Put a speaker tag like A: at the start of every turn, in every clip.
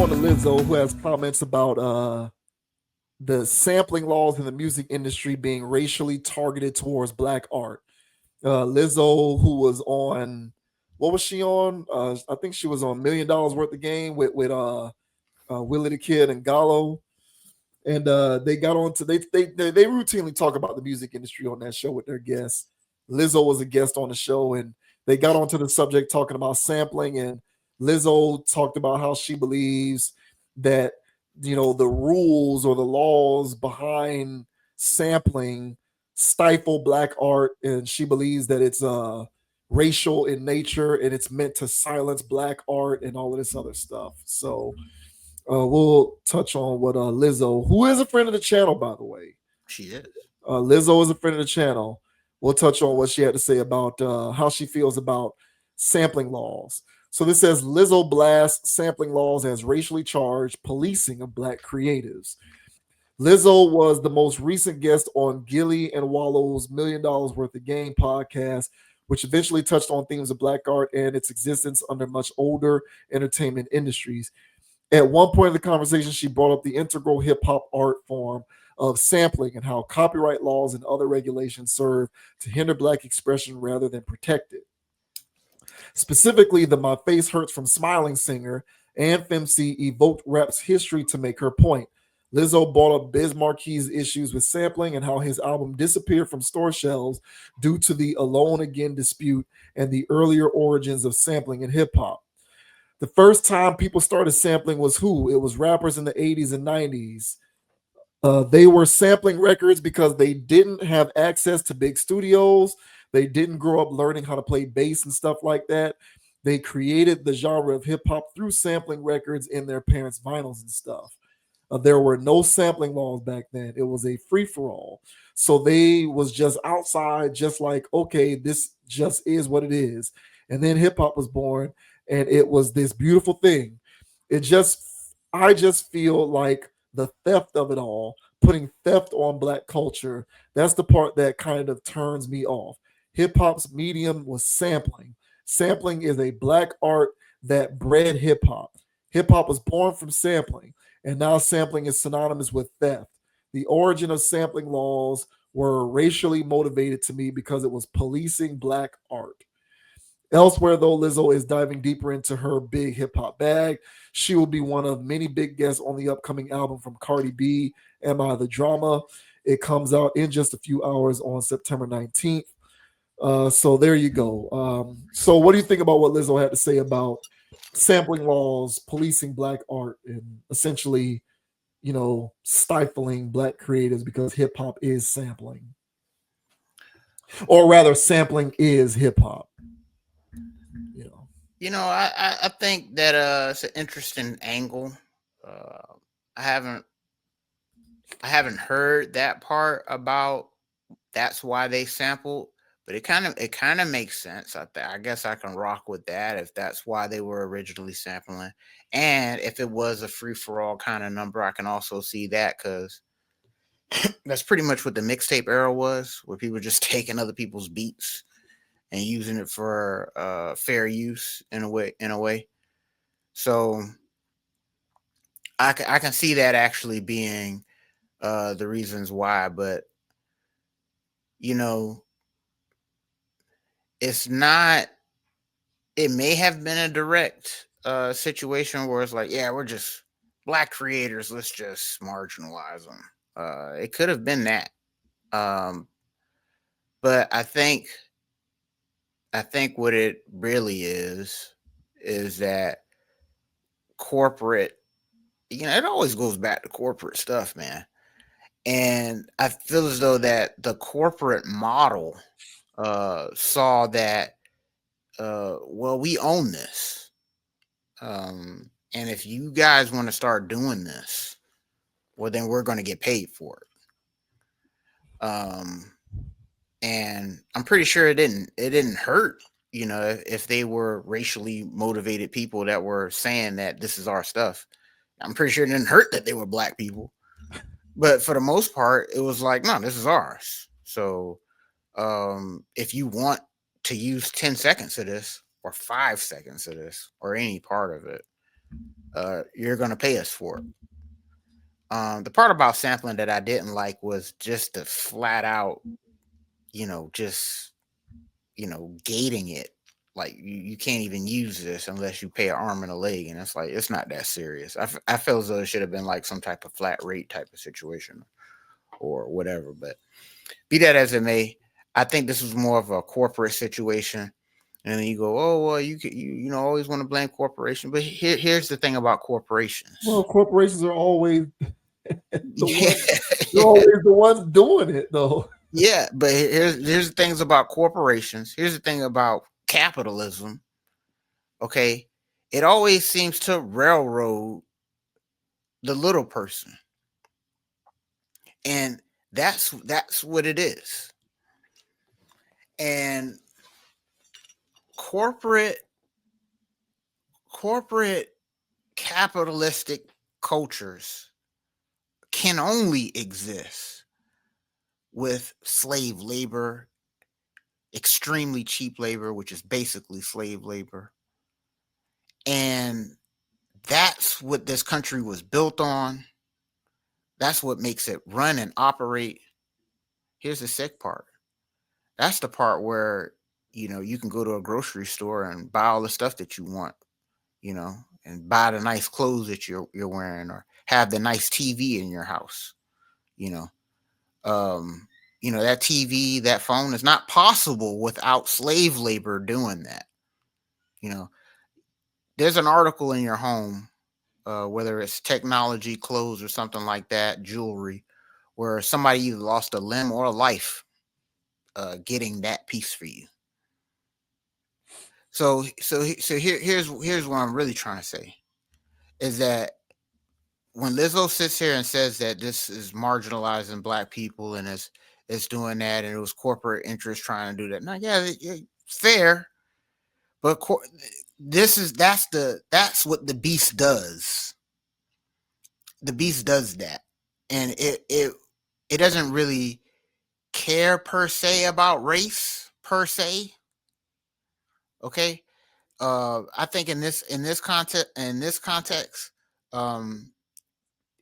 A: on to Lizzo, who has comments about the sampling laws in the music industry being racially targeted towards black art. Lizzo, who was on, what was she on? I think she was on $1 Million Worth of Game with Willie the Kid and Gallo, and they got on to they routinely talk about the music industry on that show with their guests. Lizzo was a guest on the show, and they got onto the subject talking about sampling, and Lizzo talked about how she believes that the rules or the laws behind sampling stifle black art, and she believes that it's racial in nature and it's meant to silence black art and all of this other stuff. So we'll touch on what Lizzo, who is a friend of the channel, by the way.
B: She is.
A: Lizzo is a friend of the channel. We'll touch on what she had to say about how she feels about sampling laws. So this says Lizzo blasts sampling laws as racially charged policing of black creatives. Lizzo was the most recent guest on Gilly and Wallow's $1 Million Worth of Game podcast, which eventually touched on themes of black art and its existence under much older entertainment industries. At one point in the conversation, she brought up the integral hip hop art form of sampling and how copyright laws and other regulations serve to hinder black expression rather than protect it. Specifically, the My Face Hurts from Smiling singer and Femc evoked rap's history to make her point. Lizzo brought up Biz Marquis' issues with sampling and how his album disappeared from store shelves due to the Alone Again dispute and the earlier origins of sampling in hip hop. The first time people started sampling was who? It was rappers in the 80s and 90s. They were sampling records because they didn't have access to big studios. They didn't grow up learning how to play bass and stuff like that. They created the genre of hip hop through sampling records in their parents' vinyls and stuff. There were no sampling laws back then. It was a free for all. So they was just outside, just like, okay, this just is what it is. And then hip hop was born, and it was this beautiful thing. I just feel like the theft of it all, putting theft on black culture, that's the part that kind of turns me off. Hip hop's medium was sampling. Sampling is a black art that bred hip hop. Hip hop was born from sampling, and now sampling is synonymous with theft. The origin of sampling laws were racially motivated to me because it was policing black art. Elsewhere, though, Lizzo is diving deeper into her big hip hop bag. She will be one of many big guests on the upcoming album from Cardi B, Am I the Drama? It comes out in just a few hours on September 19th. So there you go. So what do you think about what Lizzo had to say about sampling laws, policing black art, and essentially, stifling black creatives because hip hop is sampling? Or rather, sampling is hip hop. You know.
B: I think that it's an interesting angle. Uh, I haven't heard that part about that's why they sampled, but it kind of makes sense. I guess I can rock with that if that's why they were originally sampling, and if it was a free for all kind of number, I can also see that because that's pretty much what the mixtape era was, where people just taking other people's beats and using it for fair use in a way. So I can see that actually being the reasons why, but you know, it's not. It may have been a direct situation where it's like, yeah, we're just black creators. Let's just marginalize them. It could have been that, um, but I think what it really is that corporate. It always goes back to corporate stuff, man. And I feel as though that the corporate model saw that well, we own this. And if you guys want to start doing this, well, then we're going to get paid for it. And I'm pretty sure it didn't hurt, if they were racially motivated people that were saying that this is our stuff. I'm pretty sure it didn't hurt that they were black people. But for the most part, it was like, no, this is ours. So if you want to use 10 seconds of this or 5 seconds of this or any part of it, You're gonna pay us for it. The part about sampling that I didn't like was just the flat out, just gating it. Like you can't even use this unless you pay an arm and a leg, and it's like it's not that serious. I feel as though it should have been like some type of flat rate type of situation or whatever. But be that as it may, I think this was more of a corporate situation. And then you go, oh well, you always want to blame corporation, but here's the thing about
A: Well,
B: corporations.
A: corporations are always the
B: Yeah,
A: ones. They're always the ones doing it, though.
B: yeah, but here's the things about corporations. Here's the thing about capitalism. Okay, it always seems to railroad the little person, and that's what it is. And corporate corporate capitalistic cultures can only exist with slave labor, extremely cheap labor, which is basically slave labor. And that's what this country was built on. That's what makes it run and operate. Here's the sick part. That's the part where, you can go to a grocery store and buy all the stuff that you want, you know, and buy the nice clothes that you're wearing or have the nice TV in your house, you know. Um, that TV, that phone is not possible without slave labor doing that. You know, there's an article in your home, whether it's technology, clothes, or something like that, jewelry, where somebody either lost a limb or a life getting that piece for you. So here's what I'm really trying to say is that when Lizzo sits here and says that this is marginalizing black people and it's doing that and it was corporate interest trying to do that. Now, yeah, fair, but that's what the beast does. The beast does that, and it doesn't really care per se about race per se. Okay, I think in this context, um,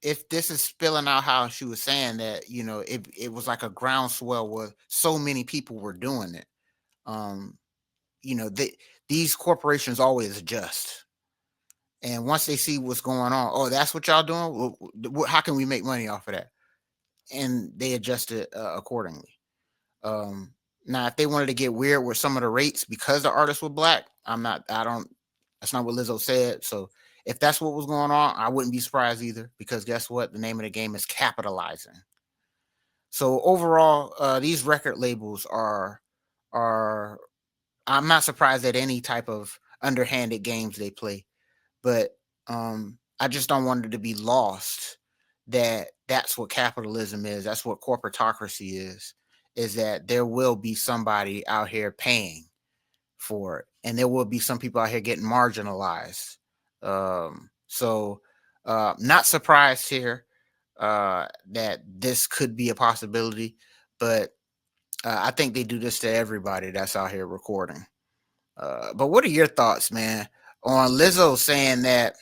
B: if this is spilling out how she was saying that, it was like a groundswell where so many people were doing it. Um, these corporations always adjust, and once they see what's going on, oh, that's what y'all doing. How can we make money off of that? And they adjust it accordingly. Um, Now, if they wanted to get weird with some of the rates because the artists were black, I don't. That's not what Lizzo said. So if that's what was going on, I wouldn't be surprised either. Because guess what? The name of the game is capitalizing. So overall, these record labels are. I'm not surprised at any type of underhanded games they play, but I just don't want it to be lost that that's what capitalism is. That's what corporatocracy is that there will be somebody out here paying for it, and there will be some people out here getting marginalized. Not surprised here that this could be a possibility, but I think they do this to everybody that's out here recording. But what are your thoughts, man, on Lizzo saying that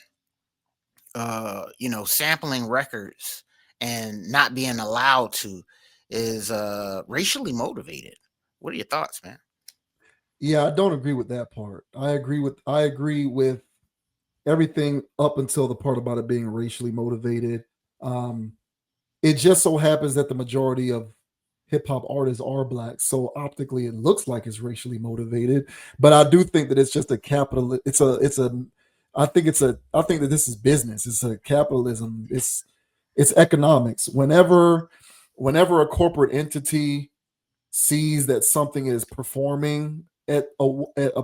B: sampling records and not being allowed to is racially motivated? What are your thoughts, man?
A: Yeah, I don't agree with that part. I agree with everything up until the part about it being racially motivated. Um, it just so happens that the majority of hip hop artists are black, so optically it looks like it's racially motivated. But I do think that it's just a capital. It's a. I think it's a. I think that this is business. It's a capitalism. It's economics. Whenever a corporate entity sees that something is performing at a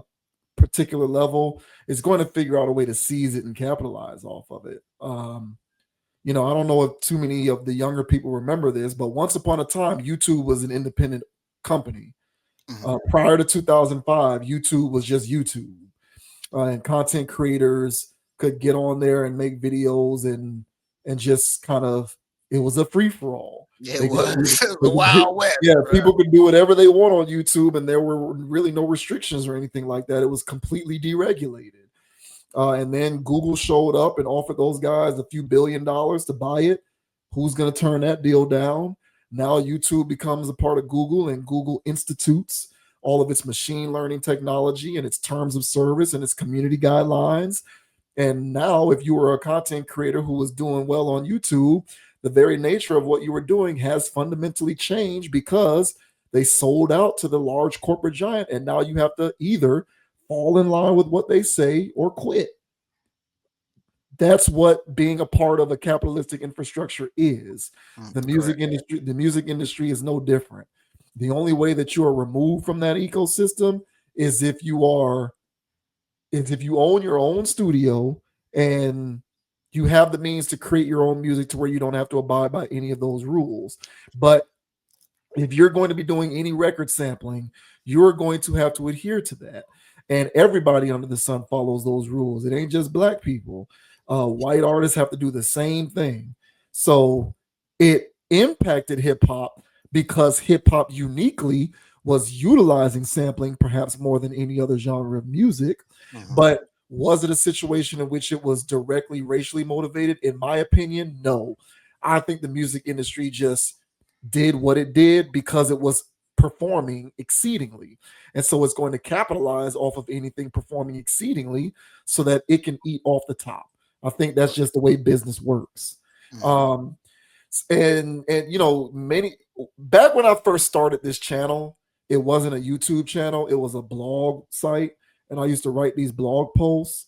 A: particular level, is going to figure out a way to seize it and capitalize off of it. I don't know if too many of the younger people remember this, but once upon a time, YouTube was an independent company.
B: Hmm.
A: Prior to 2005, YouTube was just YouTube, and content creators could get on there and make videos and just kind of it was a free for all.
B: It
A: They could
B: was
A: they
B: the
A: could do,
B: Wild West,
A: yeah,
B: bro.
A: people could do whatever they want on YouTube, and there were really no restrictions or anything like that. It was completely deregulated. And then Google showed up and offered those guys a few $1 billion to buy it. Who's going to turn that deal down? Now YouTube becomes a part of Google, and Google institutes all of its machine learning technology and its terms of service and its community guidelines. And now, if you were a content creator who was doing well on YouTube, the very nature of what you were doing has fundamentally changed because they sold out to the large corporate giant. And now you have to either fall in line with what they say or quit. That's what being a part of a capitalistic infrastructure is. The music
B: Correct.
A: industry, the music industry is no different. The only way that you are removed from that ecosystem is if you own your own studio and you have the means to create your own music to where you don't have to abide by any of those rules. But if you're going to be doing any record sampling, you're going to have to adhere to that. And everybody under the sun follows those rules. It ain't just black people. White artists have to do the same thing. So it impacted hip hop because hip hop uniquely was utilizing sampling perhaps more than any other genre of music.
B: Mm-hmm.
A: But was it a situation in which it was directly racially motivated? In my opinion, no. I think the music industry just did what it did because it was performing exceedingly. And so it's going to capitalize off of anything performing exceedingly so that it can eat off the top. I think that's just the way business works.
B: Mm-hmm.
A: Um, and you know, many back when I first started this channel, it wasn't a YouTube channel, it was a blog site. And I used to write these blog posts.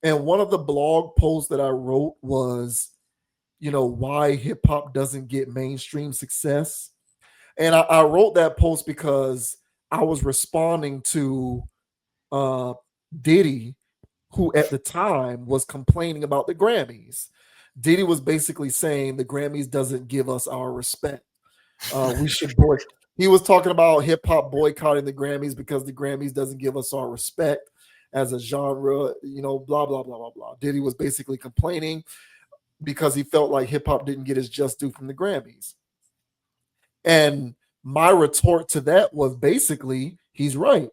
A: And one of the blog posts that I wrote was, you know, why hip hop doesn't get mainstream success. And I wrote that post because I was responding to uh, Diddy, who at the time was complaining about the Grammys. Diddy was basically saying the Grammys doesn't give us our respect. We should boy. He was talking about hip hop boycotting the Grammys because the Grammys doesn't give us our respect as a genre. You know, blah blah blah blah blah. Diddy was basically complaining because he felt like hip hop didn't get his just due from the Grammys. And my retort to that was basically, he's right.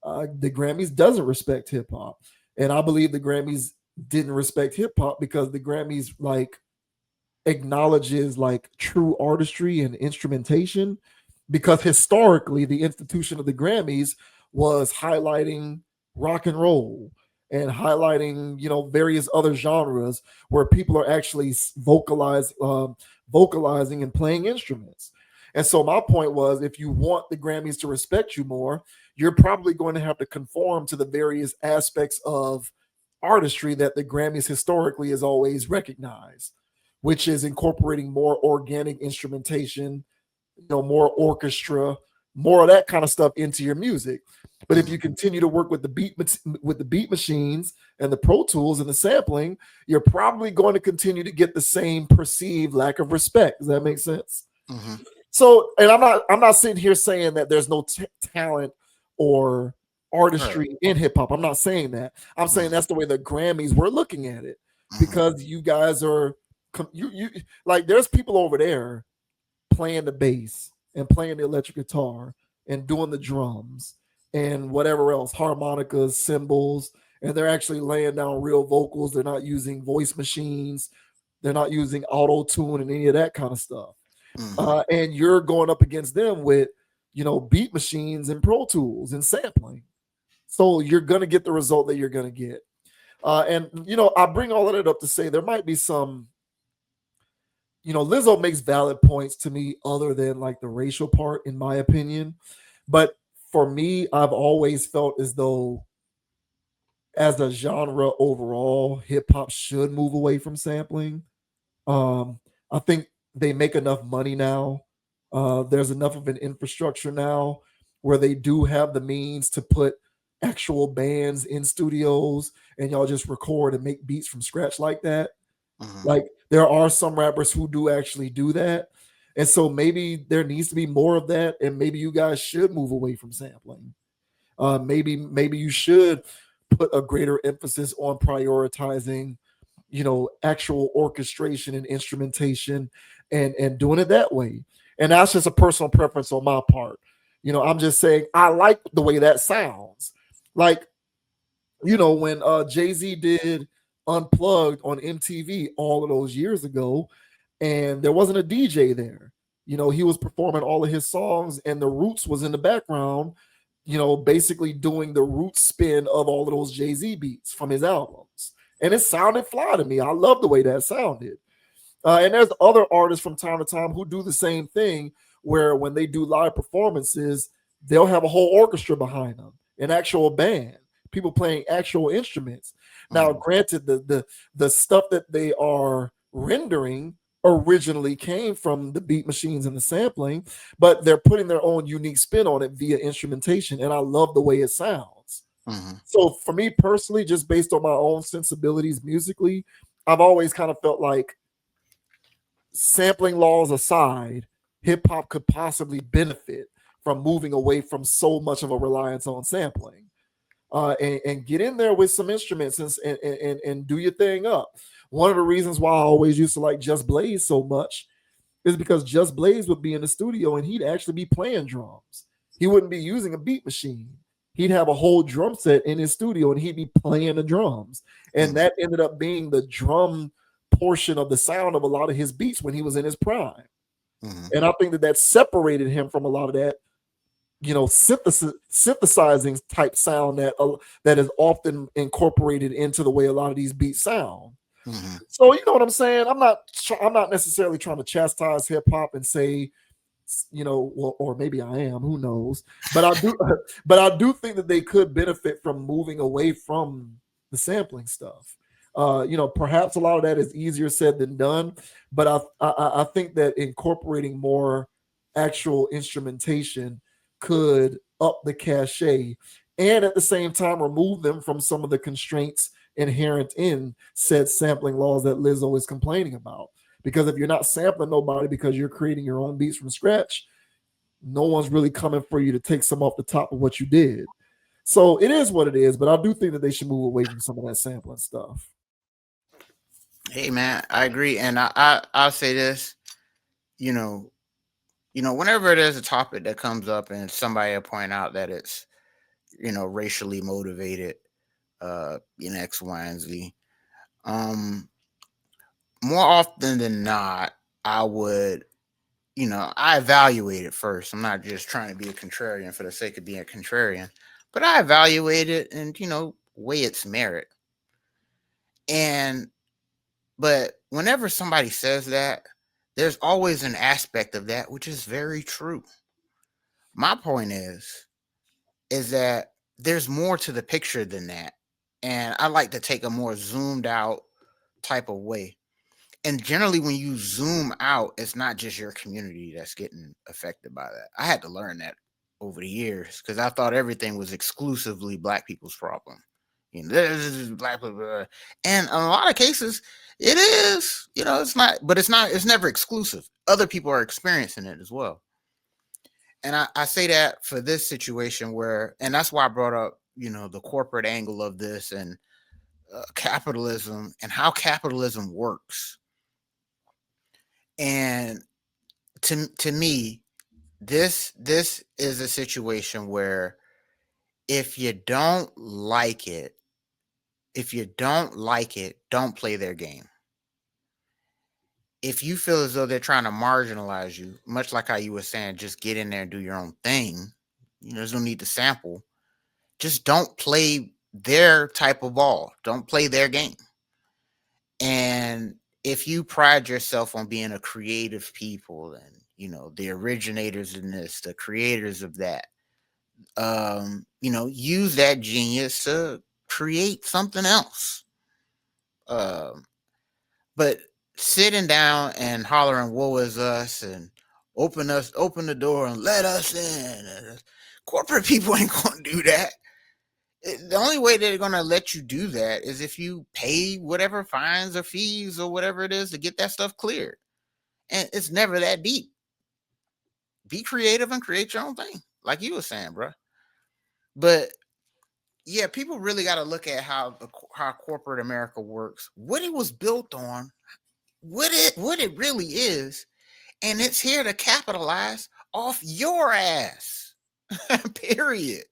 A: The Grammys doesn't respect hip hop, and I believe the Grammys didn't respect hip hop because the Grammys like acknowledges like true artistry and instrumentation. Because historically, the institution of the Grammys was highlighting rock and roll and highlighting, you know, various other genres where people are actually vocalizing and playing instruments. And so my point was, if you want the Grammys to respect you more, you're probably going to have to conform to the various aspects of artistry that the Grammys historically has always recognized, which is incorporating more organic instrumentation, you know, more orchestra, more of that kind of stuff into your music. But if you
B: Mm-hmm.
A: continue to work with the beat machines and the Pro Tools and the sampling, you're probably going to continue to get the same perceived lack of respect. Does that make sense?
B: Mm-hmm.
A: So, and I'm not sitting here saying that there's no talent or
B: Right.
A: artistry in hip hop. I'm not saying that. I'm saying
B: Mm-hmm.
A: that's the way the Grammys were looking at it,
B: Mm-hmm.
A: because you guys are you like, there's people over there playing the bass and playing the electric guitar and doing the drums and whatever else, harmonicas, cymbals, and they're actually laying down real vocals. They're not using voice machines. They're not using auto tune and any of that kind of stuff.
B: Mm-hmm.
A: And you're going up against them with, you know, beat machines and Pro Tools and sampling. So you're going to get the result that you're going to get. And, you know, I bring all of that up to say there might be some, you know, Lizzo makes valid points to me other than like the racial part, in my opinion. But for me, I've always felt as though, as a genre overall, hip hop should move away from sampling. I think they make enough money now. There's enough of an infrastructure now where they do have the means to put actual bands in studios and y'all just record and make beats from scratch like that.
B: Mm-hmm.
A: Like, there are some rappers who do actually do that. And so maybe there needs to be more of that, and maybe you guys should move away from sampling. Maybe you should put a greater emphasis on prioritizing, you know, actual orchestration and instrumentation, and doing it that way. And that's just a personal preference on my part. You know, I'm just saying I like the way that sounds. Like, When Jay-Z did Unplugged on MTV all of those years ago, and there wasn't a DJ there. He was performing all of his songs, and the Roots was in the background, basically doing the Roots spin of all of those Jay-Z beats from his albums. And it sounded fly to me. I love the way that sounded. And there's other artists from time to time who do the same thing, where when they do live performances, they'll have a whole orchestra behind them, an actual band, people playing actual instruments. Now,
B: Mm-hmm.
A: granted, the stuff that they are rendering originally came from the beat machines and the sampling, but they're putting their own unique spin on it via instrumentation, and I love the way it sounds.
B: Mm-hmm.
A: So for me personally, just based on my own sensibilities musically, I've always kind of felt like, sampling laws aside, hip hop could possibly benefit from moving away from so much of a reliance on sampling, and get in there with some instruments, and do your thing up. One of the reasons why I always used to like Just Blaze so much is because Just Blaze would be in the studio and he'd actually be playing drums. He wouldn't be using a beat machine. He'd have a whole drum set in his studio and he'd be playing the drums. And
B: Mm-hmm.
A: that ended up being the drum portion of the sound of a lot of his beats when he was in his prime.
B: Mm-hmm.
A: And I think that separated him from a lot of that, synthesizing type sound that is often incorporated into the way a lot of these beats sound.
B: Mm-hmm.
A: So you know what I'm saying? I'm not necessarily trying to chastise hip hop and say, well, or maybe I am, who knows? But I do but I do think that they could benefit from moving away from the sampling stuff. Perhaps a lot of that is easier said than done, but I think that incorporating more actual instrumentation could up the cachet, and at the same time remove them from some of the constraints inherent in said sampling laws that Lizzo is complaining about. Because if you're not sampling nobody because you're creating your own beats from scratch, no one's really coming for you to take some off the top of what you did. So it is what it is, but I do think that they should move away from some of that sampling stuff.
B: Hey man, I agree, and I'll say this. You know, whenever there's a topic that comes up and somebody will point out that it's racially motivated, X, Y, and Z. More often than not, I would, I evaluate it first. I'm not just trying to be a contrarian for the sake of being a contrarian, but I evaluate it and weigh its merit. And but whenever somebody says that, there's always an aspect of that which is very true. My point is that there's more to the picture than that. And I like to take a more zoomed out type of way. And generally, when you zoom out, it's not just your community that's getting affected by that. I had to learn that over the years because I thought everything was exclusively black people's problem. This is black people, and in a lot of cases, it is. It's not, but it's not. It's never exclusive. Other people are experiencing it as well. And I say that for this situation where, and that's why I brought up, the corporate angle of this and capitalism and how capitalism works. And to me, this is a situation where if you don't like it, don't play their game. If you feel as though they're trying to marginalize you, much like how you were saying, just get in there and do your own thing. There's no need to sample. Just don't play their type of ball. Don't play their game. And if you pride yourself on being a creative people and the originators in this, the creators of that, use that genius to create something else. Um, but sitting down and hollering "Woe is us" and open the door and let us in. Corporate people ain't gonna do that. The only way they're gonna let you do that is if you pay whatever fines or fees or whatever it is to get that stuff cleared. And it's never that deep. Be creative and create your own thing, like you were saying, bro. But yeah, people really got to look at how corporate America works, what it was built on, what it really is, and it's here to capitalize off your ass. Period.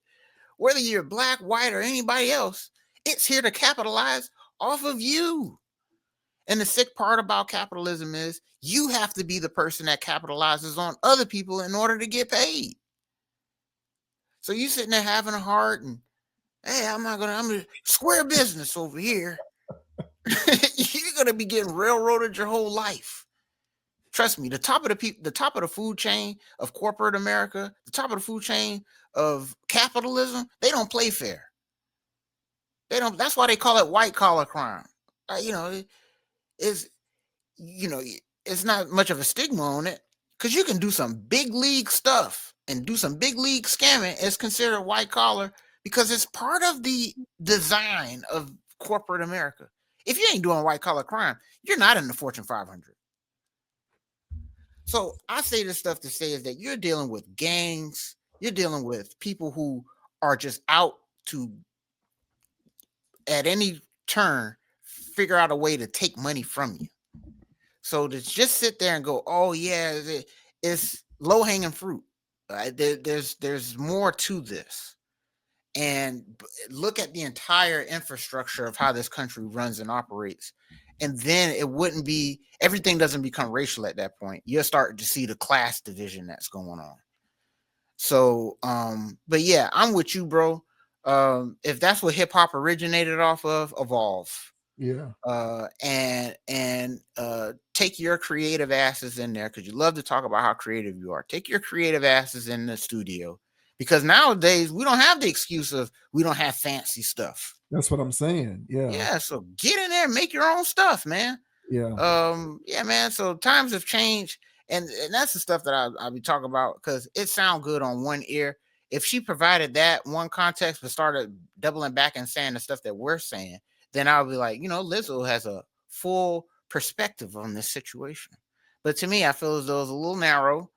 B: Whether you're black, white, or anybody else, It's here to capitalize off of you. And the sick part about capitalism is you have to be the person that capitalizes on other people in order to get paid. So you sitting there having a heart and, hey, I'm gonna square business over here. You're gonna be getting railroaded your whole life. Trust me, the top of the food chain of corporate America, the top of the food chain of capitalism, they don't play fair. They don't. That's why they call it white collar crime. You know, it's you know, it's not much of a stigma on it because you can do some big league stuff and do some big league scamming. It's considered white collar because it's part of the design of corporate America. If you ain't doing white collar crime, you're not in the Fortune 500. So I say this stuff to say is that you're dealing with gangs, you're dealing with people who are just out to, at any turn, figure out a way to take money from you. So to just sit there and go, oh yeah, it's low hanging fruit. There's more to this, and look at the entire infrastructure of how this country runs and operates, and then it wouldn't be, everything doesn't become racial at that point. You're starting to see the class division that's going on. So, but yeah, I'm with you, bro. If that's what hip hop originated off of, evolve.
A: Yeah.
B: And take your creative asses in there because you love to talk about how creative you are. Take your creative asses in the studio because nowadays we don't have the excuse of we don't have fancy stuff.
A: That's what I'm saying. Yeah.
B: Yeah, so get in there and make your own stuff, man.
A: Yeah.
B: Yeah, man. So times have changed, and that's the stuff that I'll be talking about because it sounds good on one ear. If she provided that one context but started doubling back and saying the stuff that we're saying, then I'll be like, Lizzo has a full perspective on this situation. But to me, I feel as though it's a little narrow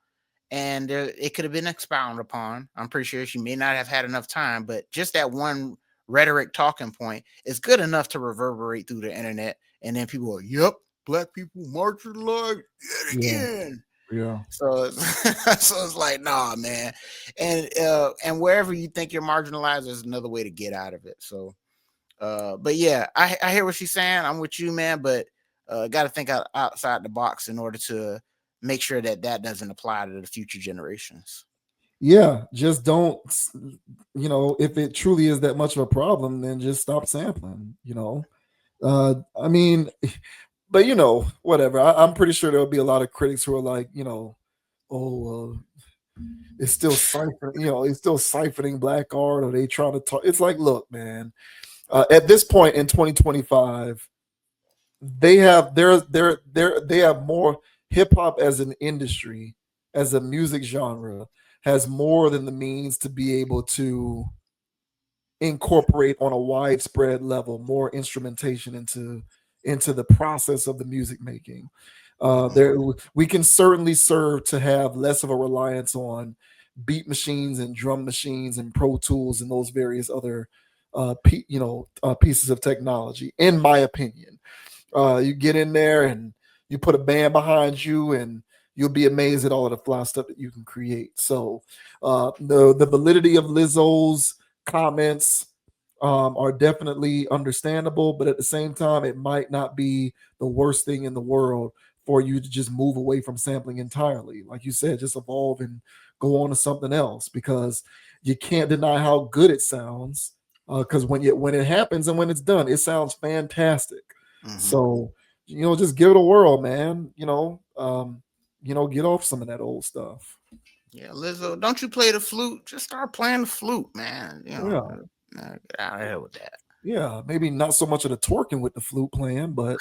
B: and it could have been expounded upon. I'm pretty sure she may not have had enough time, but just that one rhetoric talking point is good enough to reverberate through the internet. And then people are, yep, black people marginalized yet again.
A: Yeah.
B: So, so it's like, nah, man. And wherever you think you're marginalized, there's another way to get out of it. So, but yeah, I hear what she's saying. I'm with you, man. But got to think outside the box in order to make sure that doesn't apply to the future generations.
A: Yeah, just don't, if it truly is that much of a problem, then just stop sampling, I mean, but whatever. I'm pretty sure there'll be a lot of critics who are like, oh, it's still siphoning black art, or they trying to talk. It's like, look, man, at this point in 2025, they have they have more hip hop as an industry, as a music genre, has more than the means to be able to incorporate on a widespread level more instrumentation into the process of the music making. There, we can certainly serve to have less of a reliance on beat machines and drum machines and Pro Tools and those various other pieces of technology. In my opinion, you get in there and you put a band behind you, and you'll be amazed at all of the fly stuff that you can create. So the validity of Lizzo's comments are definitely understandable, but at the same time, it might not be the worst thing in the world for you to just move away from sampling entirely. Like you said, just evolve and go on to something else, because you can't deny how good it sounds. Because when it happens and when it's done, it sounds fantastic.
B: Mm-hmm.
A: So just give it a whirl, man. Get off some of that old stuff.
B: Yeah, Lizzo, don't you play the flute? Just start playing the flute, man.
A: Yeah.
B: Get out of here with that.
A: Yeah, maybe not so much of the twerking with the flute playing, but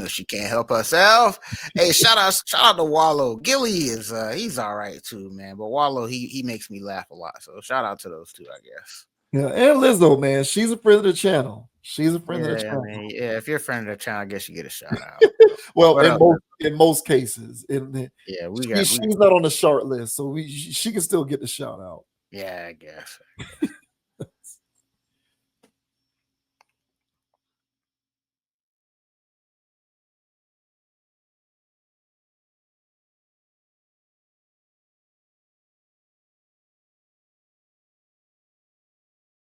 B: she can't help herself. Hey, shout out to Wallow. Gilly is he's all right too, man. But Wallow, he makes me laugh a lot. So shout out to those two, I guess.
A: Yeah, and Lizzo, man, she's a friend of the channel. She's a friend of the channel.
B: Man, yeah, if you're a friend of the channel, I guess you get a shout out.
A: Well, in most cases, she's not on the short list, so she can still get the shout out.
B: Yeah, I guess.